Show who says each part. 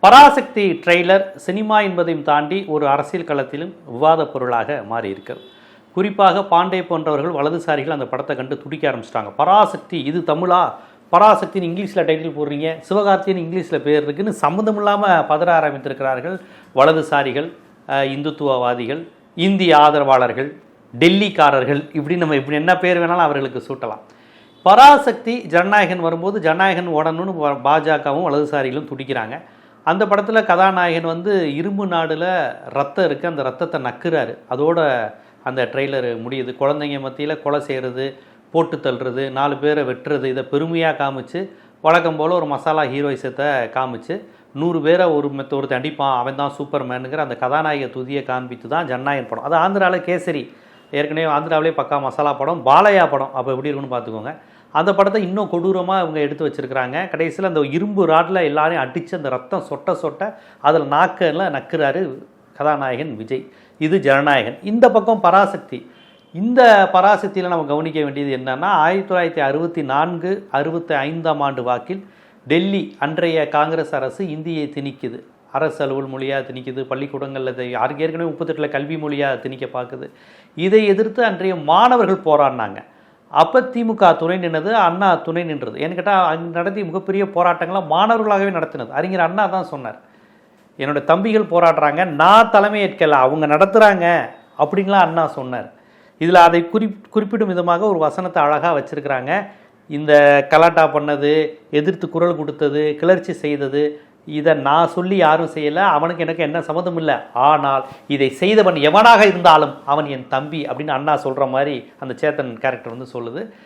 Speaker 1: Parasakthi trailer cinema என்பதையும் தாண்டி ஒரு அரசியல் களத்திலும் விவாத பொருளாக மாறியிருக்கிறது. குறிப்பாக பாண்டே போன்றவர்கள் வலதுசாரிகள் அந்த படத்தை கண்டு துடிக்க ஆரம்பிச்சிட்டாங்க. பராசக்தி இது தமிழா, பராசக்தின்னு இங்கிலீஷில் டைட்டில் போடுறீங்க, சிவகார்த்தின்னு இங்கிலீஷில் பேர் இருக்குன்னு சம்மந்தம் இல்லாமல் பதற ஆரம்பித்திருக்கிறார்கள் வலதுசாரிகள், இந்துத்துவவாதிகள், இந்திய ஆதரவாளர்கள், டெல்லிக்காரர்கள், இப்படி நம்ம இப்படி என்ன பேர் வேணாலும் அவர்களுக்கு சூட்டலாம். பராசக்தி ஜனநாயகன் வரும்போது ஜனநாயகன் ஓடணும்னு பாஜகவும் வலதுசாரிகளும் துடிக்கிறாங்க. அந்த படத்தில் கதாநாயகன் இரும்பு நாடில் ரத்தம் இருக்குது, அந்த ரத்தத்தை நக்குறாரு. அதோட அந்த ட்ரெய்லர் முடியுது. குழந்தைங்க மத்தியில் கொலை செய்கிறது, போட்டு தள்ளுறது, 4 பேரை வெட்டுறது, இதை பெருமையாக காமிச்சு வழக்கம் போல் ஒரு மசாலா ஹீரோயிசத்தை காமிச்சு 100 பேரை ஒரு அடிப்பான், அவன் தான் சூப்பர் மேனுங்கிற அந்த கதாநாயக துதியை காண்பித்து தான் ஜனநாயகன் படம். அது ஆந்திராவில் கேசரி, ஏற்கனவே ஆந்திராவிலே பக்கா மசாலா படம், பாலையா படம். அப்போ எப்படி இருக்குன்னு பார்த்துக்கோங்க. அந்த படத்தை இன்னும் கொடூரமாக இவங்க எடுத்து வச்சுருக்கிறாங்க. கடைசியில் அந்த இரும்பு ராட்டில் எல்லாரையும் அடித்து அந்த ரத்தம் சொட்ட சொட்ட அதில் நாக்கெல்லாம் நக்குறாரு கதாநாயகன் விஜய். இது ஜனநாயகன். இந்த பக்கம் பராசக்தி. இந்த பராசக்தியில் நம்ம கவனிக்க வேண்டியது என்னன்னா, 1964, 65ஆம் ஆண்டு வாக்கில் டெல்லி அன்றைய காங்கிரஸ் அரசு இந்தியை திணிக்குது. அரசு அலுவல் மொழியாக திணிக்குது, பள்ளிக்கூடங்களில் ஏற்கனவே 38 கல்வி மொழியாக திணிக்க பார்க்குது. இதை எதிர்த்து அன்றைய மாணவர்கள் போராடினாங்க. அப்போ திமுக துணை நின்றது, அண்ணா துணை நின்றது. ஏன்னு கேட்டால் அங்கே நடத்திய மிகப்பெரிய போராட்டங்களாக மாணவர்களாகவே நடத்தினது. அறிஞர் அண்ணா தான் சொன்னார், என்னோட தம்பிகள் போராடுறாங்க, நான் தலைமை ஏற்கல, அவங்க நடத்துகிறாங்க அப்படின்லாம் அண்ணா சொன்னார். இதில் அதை குறிப்பிடும் விதமாக ஒரு வசனத்தை அழகாக வச்சுருக்கிறாங்க. இந்த கலாட்டா பண்ணது, எதிர்த்து குரல் கொடுத்தது, கிளர்ச்சி செய்தது, இதை நான் சொல்லி யாரும் செய்யலை, அவனுக்கு எனக்கு என்ன சம்மந்தம் இல்லை, ஆனால் இதை செய்தவன் எவனாக இருந்தாலும் அவன் என் தம்பி அப்படின்னு அண்ணா சொல்கிற மாதிரி அந்த சேத்தன் கேரக்டர் சொல்லுது.